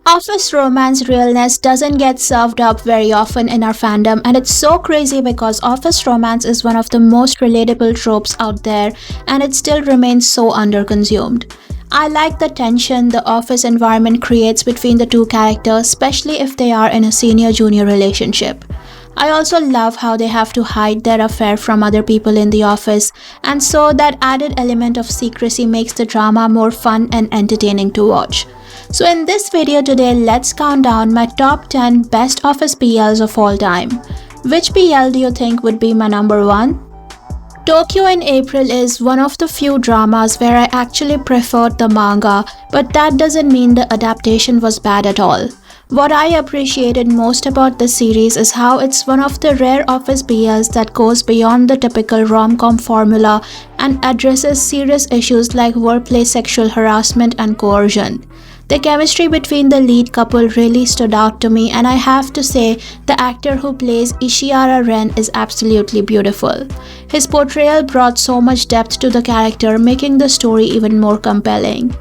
Office romance realness doesn't get served up very often in our fandom, and it's so crazy because office romance is one of the most relatable tropes out there and it still remains so underconsumed. I like the tension the office environment creates between the two characters, especially if they are in a senior junior relationship. I also love how they have to hide their affair from other people in the office, and so that added element of secrecy makes the drama more fun and entertaining to watch. So in this video today, let's count down my top 10 best office BLs of all time. Which BL do you think would be my number 1? Tokyo in April is one of the few dramas where I actually preferred the manga, but that doesn't mean the adaptation was bad at all. What I appreciated most about the series is how it's one of the rare office BLs that goes beyond the typical rom-com formula and addresses serious issues like workplace sexual harassment and coercion. The chemistry between the lead couple really stood out to me, and I have to say the actor who plays Ishihara Ren is absolutely beautiful. His portrayal brought so much depth to the character, making the story even more compelling.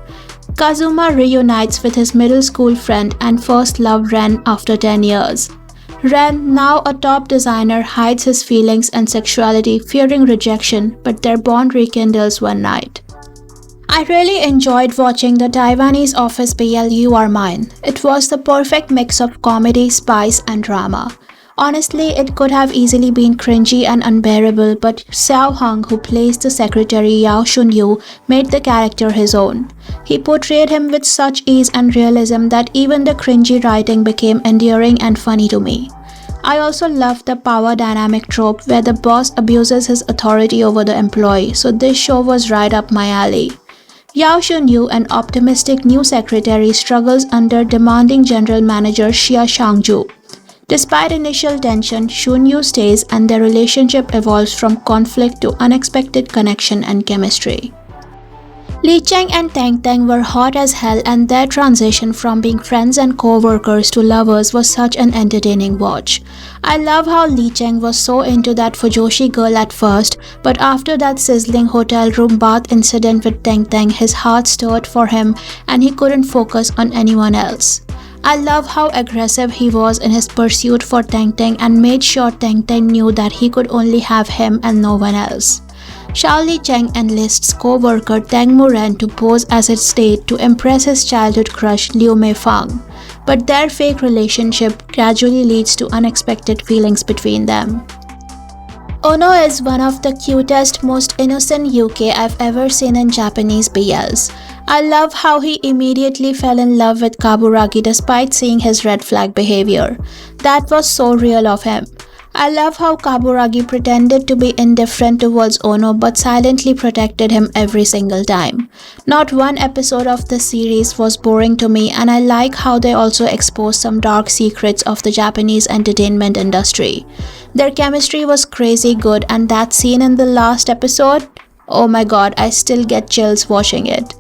Kazuma reunites with his middle school friend and first love Ren after 10 years. Ren, now a top designer, hides his feelings and sexuality, fearing rejection, but their bond rekindles one night. I really enjoyed watching the Taiwanese office BL You Are Mine. It was the perfect mix of comedy, spice, and drama. Honestly, it could have easily been cringy and unbearable, but Xiao Hung, who plays the secretary Yao Shunyu, made the character his own. He portrayed him with such ease and realism that even the cringy writing became endearing and funny to me. I also love the power dynamic trope where the boss abuses his authority over the employee, so this show was right up my alley. Yao Shunyu, an optimistic new secretary, struggles under demanding general manager Xia Shangju. Despite initial tension, Shunyu stays and their relationship evolves from conflict to unexpected connection and chemistry. Li Cheng and Tang Tang were hot as hell, and their transition from being friends and co-workers to lovers was such an entertaining watch. I love how Li Cheng was so into that Fujoshi girl at first, but after that sizzling hotel room bath incident with Tang Tang, his heart stirred for him and he couldn't focus on anyone else. I love how aggressive he was in his pursuit for Tang Tang and made sure Tang Tang knew that he could only have him and no one else. Xiao Li Cheng enlists co-worker Tang Muren to pose as its date to impress his childhood crush Liu Mei Fang, but their fake relationship gradually leads to unexpected feelings between them. Ono is one of the cutest, most innocent UK I've ever seen in Japanese BLs. I love how he immediately fell in love with Kaburagi despite seeing his red flag behavior. That was so real of him. I love how Kaburagi pretended to be indifferent towards Ono but silently protected him every single time. Not one episode of the series was boring to me, and I like how they also expose some dark secrets of the Japanese entertainment industry. Their chemistry was crazy good, and that scene in the last episode? Oh my god, I still get chills watching it.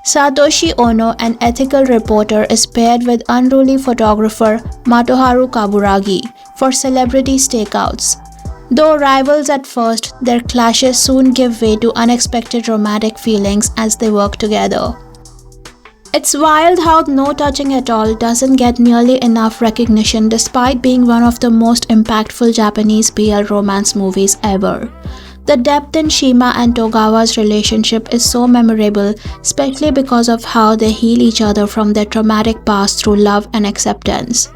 Satoshi Ono, an ethical reporter, is paired with unruly photographer Matoharu Kaburagi for celebrity stakeouts. Though rivals at first, their clashes soon give way to unexpected romantic feelings as they work together. It's wild how No Touching at All doesn't get nearly enough recognition despite being one of the most impactful Japanese BL romance movies ever. The depth in Shima and Togawa's relationship is so memorable, especially because of how they heal each other from their traumatic past through love and acceptance.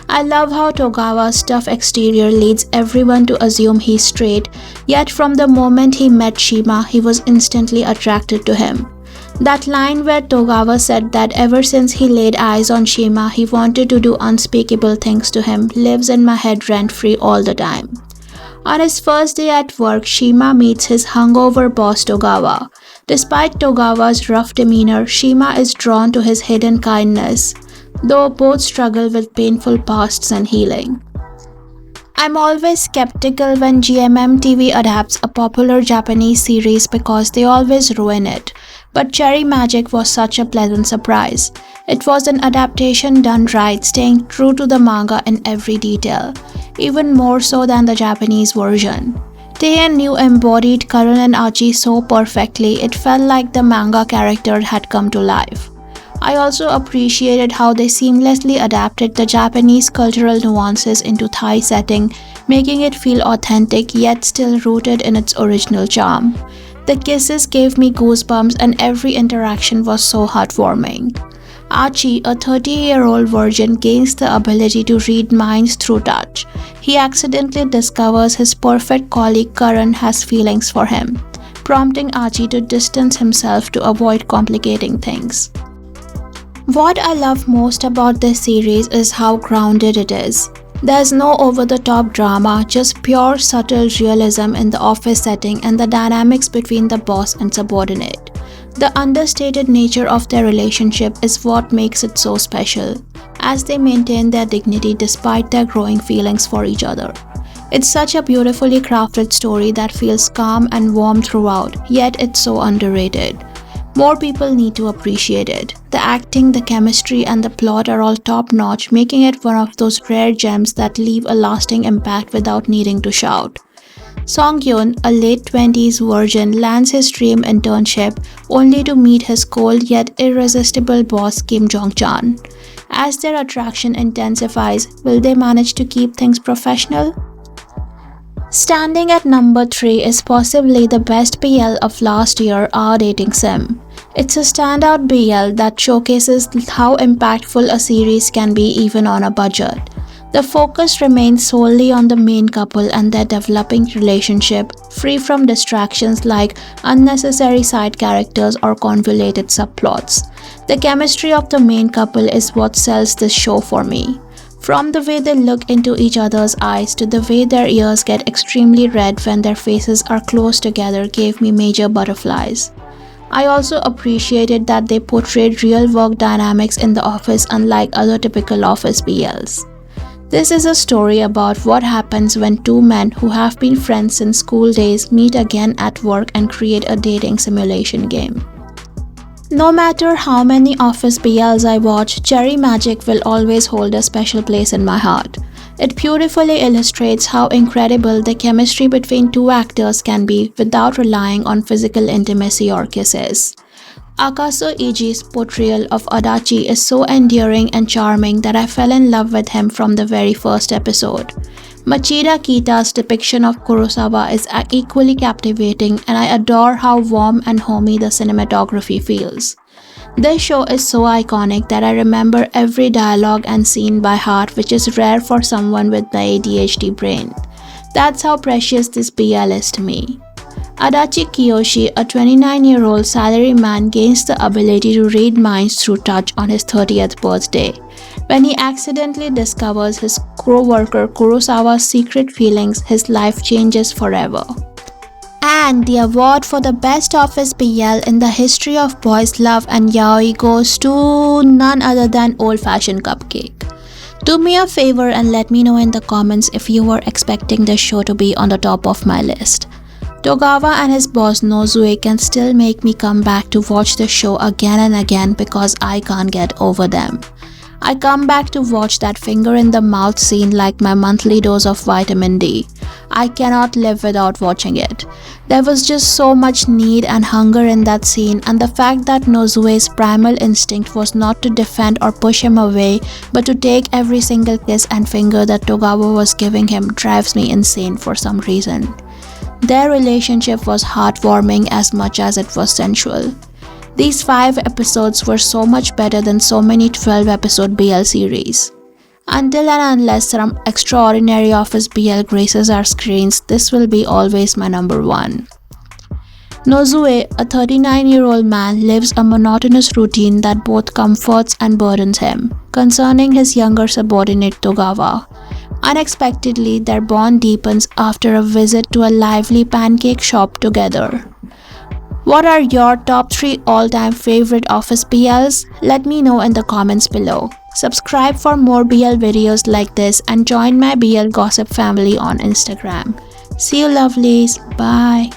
I love how Togawa's tough exterior leads everyone to assume he's straight, yet from the moment he met Shima, he was instantly attracted to him. That line where Togawa said that ever since he laid eyes on Shima, he wanted to do unspeakable things to him lives in my head rent-free all the time. On his first day at work, Shima meets his hungover boss Togawa. Despite Togawa's rough demeanor, Shima is drawn to his hidden kindness, though both struggle with painful pasts and healing. I'm always skeptical when GMM TV adapts a popular Japanese series because they always ruin it, but Cherry Magic was such a pleasant surprise. It was an adaptation done right, staying true to the manga in every detail, even more so than the Japanese version. Tae New embodied Karan and Achi so perfectly, it felt like the manga character had come to life. I also appreciated how they seamlessly adapted the Japanese cultural nuances into Thai setting, making it feel authentic yet still rooted in its original charm. The kisses gave me goosebumps and every interaction was so heartwarming. Archie, a 30-year-old virgin, gains the ability to read minds through touch. He accidentally discovers his perfect colleague Karan has feelings for him, prompting Archie to distance himself to avoid complicating things. What I love most about this series is how grounded it is. There's no over-the-top drama, just pure subtle realism in the office setting and the dynamics between the boss and subordinate. The understated nature of their relationship is what makes it so special, as they maintain their dignity despite their growing feelings for each other. It's such a beautifully crafted story that feels calm and warm throughout, yet it's so underrated. More people need to appreciate it. The acting, the chemistry, and the plot are all top-notch, making it one of those rare gems that leave a lasting impact without needing to shout. Song-yoon, a late-20s virgin, lands his dream internship only to meet his cold yet irresistible boss Kim Jong-chan. As their attraction intensifies, will they manage to keep things professional? Standing at number 3 is possibly the best BL of last year, Our Dating Sim. It's a standout BL that showcases how impactful a series can be even on a budget. The focus remains solely on the main couple and their developing relationship, free from distractions like unnecessary side characters or convoluted subplots. The chemistry of the main couple is what sells this show for me. From the way they look into each other's eyes to the way their ears get extremely red when their faces are close together gave me major butterflies. I also appreciated that they portrayed real work dynamics in the office unlike other typical office BLs. This is a story about what happens when two men who have been friends since school days meet again at work and create a dating simulation game. No matter how many office BLs I watch, Cherry Magic will always hold a special place in my heart. It beautifully illustrates how incredible the chemistry between two actors can be without relying on physical intimacy or kisses. Akaso Iji's portrayal of Adachi is so endearing and charming that I fell in love with him from the very first episode. Machida Kita's depiction of Kurosawa is equally captivating and I adore how warm and homey the cinematography feels. This show is so iconic that I remember every dialogue and scene by heart, which is rare for someone with the ADHD brain. That's how precious this BL is to me. Adachi Kiyoshi, a 29-year-old salaryman, gains the ability to read minds through touch on his 30th birthday. When he accidentally discovers his co-worker Kurosawa's secret feelings, his life changes forever. And the award for the best office BL in the history of boys love and yaoi goes to none other than Old Fashioned Cupcake. Do me a favor and let me know in the comments if you were expecting this show to be on the top of my list. Togawa and his boss Nozue can still make me come back to watch the show again and again because I can't get over them. I come back to watch that finger in the mouth scene like my monthly dose of vitamin D. I cannot live without watching it. There was just so much need and hunger in that scene, and the fact that Nozue's primal instinct was not to defend or push him away but to take every single kiss and finger that Togawa was giving him drives me insane for some reason. Their relationship was heartwarming as much as it was sensual. These 5 episodes were so much better than so many 12-episode BL series. Until and unless some extraordinary office BL graces our screens, this will be always my number 1. Nozue, a 39-year-old man, lives a monotonous routine that both comforts and burdens him, concerning his younger subordinate Togawa. Unexpectedly, their bond deepens after a visit to a lively pancake shop together. What are your top 3 all-time favorite office BLs? Let me know in the comments below. Subscribe for more BL videos like this and join my BL gossip family on Instagram. See you lovelies. Bye.